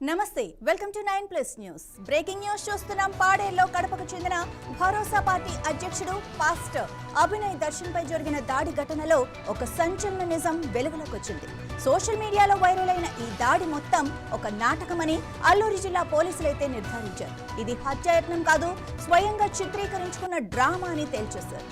నమస్తే welcome to 9+ news. Breaking news చూస్తున్నాం. పాడేరులో కడపకు చెందిన భరోసా పార్టీ అధ్యక్షుడు పాస్టర్ అభినయ్ దర్శన్ పై జరిగిన దాడి ఘటనలో ఒక సంచలన నిజం వెలుగులోకి వచ్చింది. సోషల్ మీడియాలో వైరల్ అయిన ఈ దాడి మొత్తం ఒక నాటకమని అల్లూరి జిల్లా పోలీసులైతే నిర్ధారించారు. ఇది హత్యాయత్నం కాదు, స్వయంగా చిత్రీకరించుకున్న డ్రామా అని తేల్చేశారు.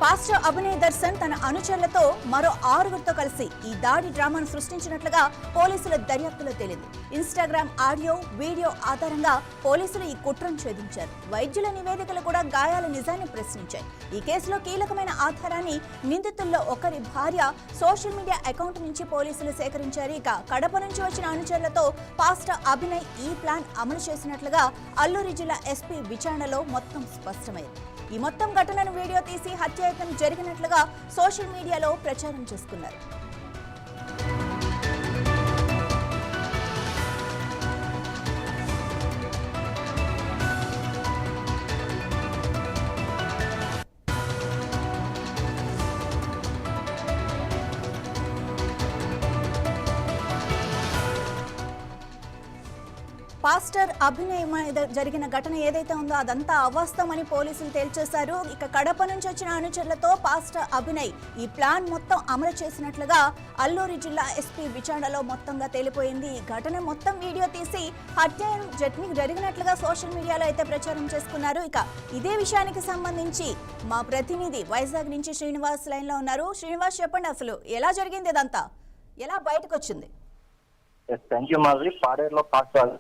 పాస్టర్ అభినయ్ దర్శన్ తన అనుచరులతో మరో 6గురితో కలిసి ఈ దాడి డ్రామాను సృష్టించినట్లుగా పోలీసుల దర్యాప్తులో తేలింది. ఇన్స్టాగ్రామ్ ఆడియో, వీడియో ఆధారంగా పోలీసులు ఈ కుట్రను ఛేదించారు. వైద్యుల నివేదికలు కూడా గాయాల నిజాన్ని ప్రశ్నించాయి. ఈ కేసులో కీలకమైన ఆధారాన్ని నిందితుల్లో ఒకరి భార్య సోషల్ మీడియా అకౌంట్ నుంచి పోలీసులు సేకరించారు. ఇక కడప నుంచి వచ్చిన అనుచరులతో పాస్టర్ అభినయ్ ఈ ప్లాన్ అమలు చేసినట్లుగా అల్లూరి జిల్లా ఎస్పీ విచారణలో మొత్తం స్పష్టమైంది. ఈ మొత్తం ఘటనను వీడియో తీసి హత్యాయత్నం జరిగినట్లుగా సోషల్ మీడియాలో ప్రచారం చేసుకున్నారు. పాస్టర్ అభినయ్ జరిగిన ఘటన ఏదైతే ఉందో అదంతా అవాస్తవమని పోలీసులు తేల్చేశారు. ఇక కడప నుంచి వచ్చిన అనుచరులతో పాస్టర్ అభినయ్ ఈ ప్లాన్ మొత్తం అమలు చేసినట్లుగా అల్లూరి జిల్లా ఎస్పీ విచారణలో మొత్తంగా తేలిపోయింది. ఈ ఘటన మొత్తం వీడియో తీసి హత్య జరిగినట్లుగా సోషల్ మీడియాలో అయితే ప్రచారం చేసుకున్నారు. ఇక ఇదే విషయానికి సంబంధించి మా ప్రతినిధి వైజాగ్ నుంచి శ్రీనివాస్ లైన్ లో ఉన్నారు. శ్రీనివాస్, చెప్పండి, అసలు ఎలా జరిగింది, ఇదంతా ఎలా బయటకు వచ్చింది? పాడేరులో పాస్టర్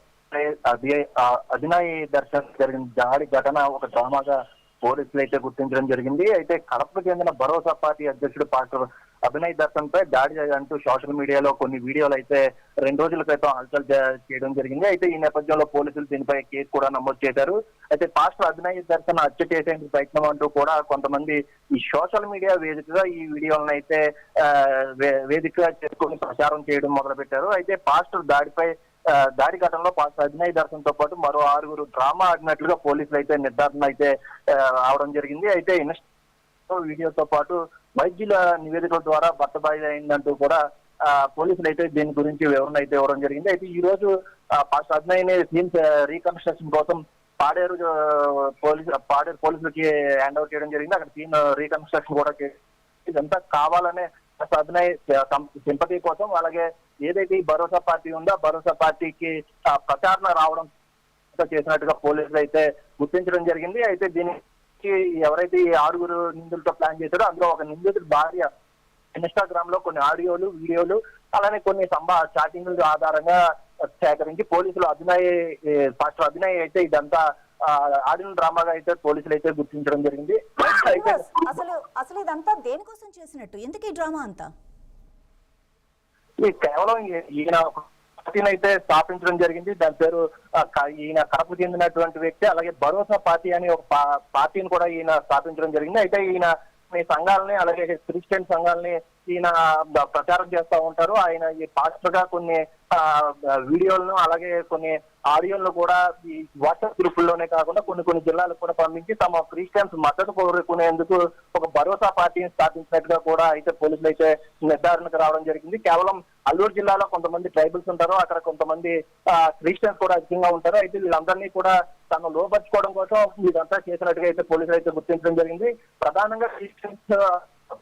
అభినయ్ దర్శన్ జరిగిన దాడి ఘటన ఒక డ్రామాగా పోలీసులు అయితే గుర్తించడం జరిగింది. అయితే కడపకు చెందిన భరోసా పార్టీ అధ్యక్షుడు పాస్టర్ అభినయ్ దర్శన్ పై దాడి అంటూ సోషల్ మీడియాలో కొన్ని వీడియోలు అయితే 2 రోజుల క్రితం హల్చల్ చేయడం జరిగింది. అయితే ఈ నేపథ్యంలో పోలీసులు దీనిపై కేసు కూడా నమోదు చేశారు. అయితే పాస్టర్ అభినయ్ దర్శన్ హత్య చేసేందుకు ప్రయత్నం అంటూ కూడా కొంతమంది ఈ సోషల్ మీడియా వేదికగా ఈ వీడియోలను అయితే వేదికగా చేసుకుని ప్రచారం చేయడం మొదలు పెట్టారు. అయితే పాస్టర్ దాడి ఘటనలో పాస్టర్ అభినయ్ దర్శన్ తో పాటు మరో 6గురు డ్రామా ఆడినట్లుగా పోలీసులు అయితే నిర్ధారణ అయితే అవడం జరిగింది. అయితే వీడియోతో పాటు వైద్యుల నివేదికల ద్వారా బట్టబయలు అయిందంటూ కూడా పోలీసులు అయితే దీని గురించి వివరణ అయితే ఇవ్వడం జరిగింది. అయితే ఈ రోజు పాస్టర్ అభినయ్ ని సీన్ రీకన్స్ట్రక్షన్ కోసం పాడేరు పోలీసులకి హ్యాండ్ ఓవర్ చేయడం జరిగింది. అక్కడ సీన్ రీకన్స్ట్రక్షన్ కూడా ఇదంతా కావాలనే అభినయ్ సింపతి కోసం, అలాగే ఏదైతే ఈ భరోసా పార్టీ ఉందో భరోసా పార్టీకి ప్రచారణ రావడం చేసినట్టుగా పోలీసులు అయితే గుర్తించడం జరిగింది. అయితే దీనికి ఎవరైతే ఈ 6గురు నిందితులతో ప్లాన్ చేశారో అందులో ఒక నిందితుడి భార్య ఇన్స్టాగ్రామ్ లో కొన్ని ఆడియోలు, వీడియోలు, అలానే కొన్ని చాటింగ్ల ఆధారంగా సేకరించి పోలీసులు పాస్టర్ అభినయ్ అయితే ఇదంతా ఆడిన డ్రామాగా అయితే పోలీసులు అయితే గుర్తించడం జరిగింది. అసలు ఇదంతా దేనికోసం చేసినట్టు, ఎందుకు ఈ డ్రామా అంతా? కేవలం ఈయన పార్టీని అయితే స్థాపించడం జరిగింది. దాని పేరు ఈయన కడపకు చెందినటువంటి వ్యక్తి. అలాగే భరోసా పార్టీ అని ఒక పార్టీని కూడా ఈయన స్థాపించడం జరిగింది. అయితే ఈయన సంఘాలని, అలాగే క్రిస్టియన్ సంఘాలని ఈయన ప్రచారం చేస్తూ ఉంటారు. ఆయన ఈ పాస్టర్ గా కొన్ని వీడియోలను, అలాగే కొన్ని ఆడియోలను కూడా ఈ వాట్సాప్ గ్రూపుల్లోనే కాకుండా కొన్ని జిల్లాలకు కూడా పంపించి తమ క్రిస్టియన్స్ మద్దతు కోరుకునేందుకు ఒక భరోసా పార్టీని స్థాపించినట్టుగా కూడా అయితే పోలీసులు అయితే నిర్ధారణకు రావడం జరిగింది. కేవలం అల్లూరు జిల్లాలో కొంతమంది ట్రైబల్స్ ఉంటారు, అక్కడ కొంతమంది క్రిస్టియన్స్ కూడా అధికంగా ఉంటారు. అయితే వీళ్ళందరినీ కూడా తను లోపరుచుకోవడం కోసం ఇదంతా చేసినట్టుగా అయితే పోలీసులు అయితే గుర్తించడం జరిగింది. ప్రధానంగా క్రిస్టియన్స్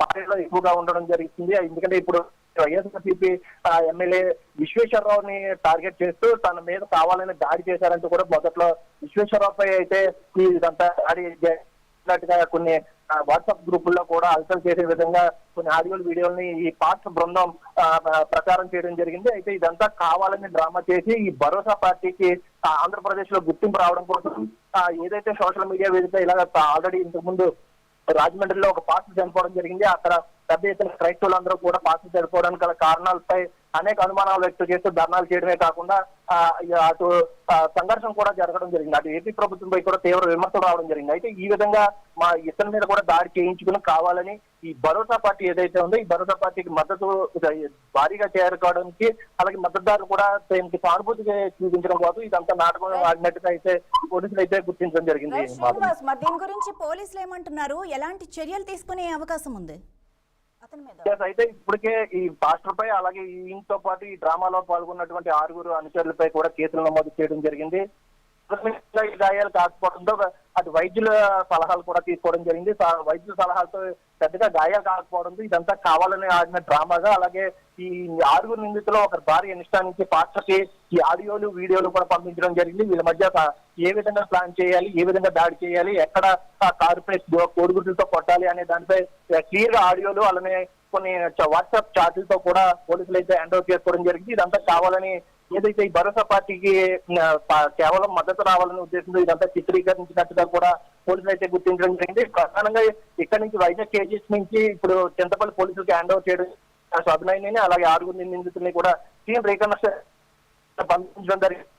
పార్టీలో ఎక్కువగా ఉండడం జరుగుతుంది. ఎందుకంటే ఇప్పుడు వైఎస్ఆర్సీపీ ఎమ్మెల్యే విశ్వేశ్వరరావుని టార్గెట్ చేస్తూ తన మీద కావాలని దాడి చేశారంటూ కూడా మొదట్లో విశ్వేశ్వరరావుపై అయితే ఇదంతా దాడి చేసినట్టుగా కొన్ని వాట్సాప్ గ్రూపుల్లో కూడా అల్సల్ చేసే విధంగా కొన్ని ఆడియోలు, వీడియోలని ఈ పాస్టర్ బృందం ప్రచారం చేయడం జరిగింది. అయితే ఇదంతా కావాలని డ్రామా చేసి ఈ భరోసా పార్టీకి ఆంధ్రప్రదేశ్ లో గుర్తింపు రావడం కోసం ఏదైతే సోషల్ మీడియా వేదిక ఇలా ఆల్రెడీ ఇంతకు ముందు రాజమండ్రిలో ఒక పాస్టర్ చనిపోవడం జరిగింది. అక్కడ పెద్ద ఎత్తున క్రైస్తవులందరూ కూడా పాస్టర్ చనిపోవడానికి గల కారణాలపై అనేక అనుమానాలు వ్యక్తం చేస్తూ ధర్నాలు చేయడమే కాకుండా అటు సంఘర్షణ కూడా జరగడం జరిగింది. అటు ఏపీ ప్రభుత్వంపై కూడా తీవ్ర విమర్శలు రావడం జరిగింది. అయితే ఈ విధంగా మా ఇతని మీద కూడా దాడి చేయించుకుని కావాలని ఈ భరోసా పార్టీ ఏదైతే ఉందో ఈ భరోసా పార్టీకి మద్దతు భారీగా చేరుకోవడానికి అలాగే మద్దతుదారులు కూడా దీనికి సానుభూతి చూపించడం కోసం ఇదంతా నాటకం ఆడినట్టుగా అయితే పోలీసులు అయితే గుర్తించడం జరిగింది. శ్రీనివాస్, మరి దీని గురించి పోలీసులు ఏమంటున్నారు? ఎలాంటి చర్యలు తీసుకునే అవకాశం ఉంది అతని మీద? అయితే ఇప్పటికే ఈ పాస్టర్ పై అలాగే ఈయనతో పాటు ఈ డ్రామాలో పాల్గొన్నటువంటి 6 అనుచరులపై కూడా కేసులు నమోదు చేయడం జరిగింది. గాయాలు కాకపోవడంతో అటు వైద్యుల సలహాలు కూడా తీసుకోవడం జరిగింది. వైద్యుల సలహాలతో పెద్దగా గాయాలు కాకపోవడంతో ఇదంతా కావాలని ఆడిన డ్రామాగా అలాగే ఈ 6 నిందితులు ఒకరి భార్య నిష్ఠా నుంచి పాస్టర్కి ఈ ఆడియోలు వీడియోలు కూడా పంపించడం జరిగింది. వీళ్ళ మధ్య ఏ విధంగా ప్లాన్ చేయాలి, ఏ విధంగా దాడి చేయాలి, ఎక్కడ కార్పొరేట్ కోడిగుడ్లతో కొట్టాలి అనే దానిపై క్లియర్ గా ఆడియోలు అలానే కొన్ని వాట్సాప్ చాట్లతో కూడా పోలీసులు అయితే హ్యాండ్ ఓవర్ చేసుకోవడం జరిగింది. ఇదంతా కావాలని ఏదైతే ఈ భరోసా పార్టీకి కేవలం మద్దతు రావాలనే ఉద్దేశంతో ఇదంతా చిత్రీకరించినట్టుగా కూడా పోలీసులు అయితే గుర్తించడం జరిగింది. ప్రధానంగా ఇక్కడి నుంచి వైజాగ్ కేజీఎస్ నుంచి ఇప్పుడు చింతపల్లి పోలీసులకి హ్యాండ్ ఓవర్ చేయడం అభినయని అలాగే 6 నిందితుల్ని కూడా సీఎం రీకన్స్ట్రక్షన్ పంపించడం జరిగింది.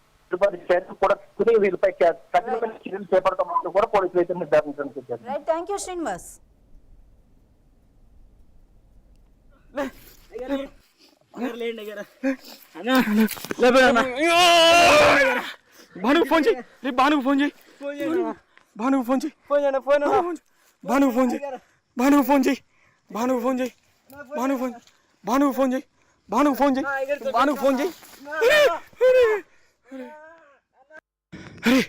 కూడా వీరిపై కఠినమైన చర్యలు చేపడతామంటూ కూడా పోలీసులు అయితే నిర్ధారించడం జరిగింది. Thank you Srinivas. భానుకు ఫోన్ చేయి, భానుకు ఫోన్ చేయి, భానుకు ఫోన్ చేయి, భానుకు ఫోన్ చేయి, భానుకు ఫోన్ చేయి, భానుకు ఫోన్ చేయి, భానుకు ఫోన్ భానుకు ఫోన్ చేయి, భానుకు ఫోన్ చేయి, భానుకు ఫోన్ చేయి. అరే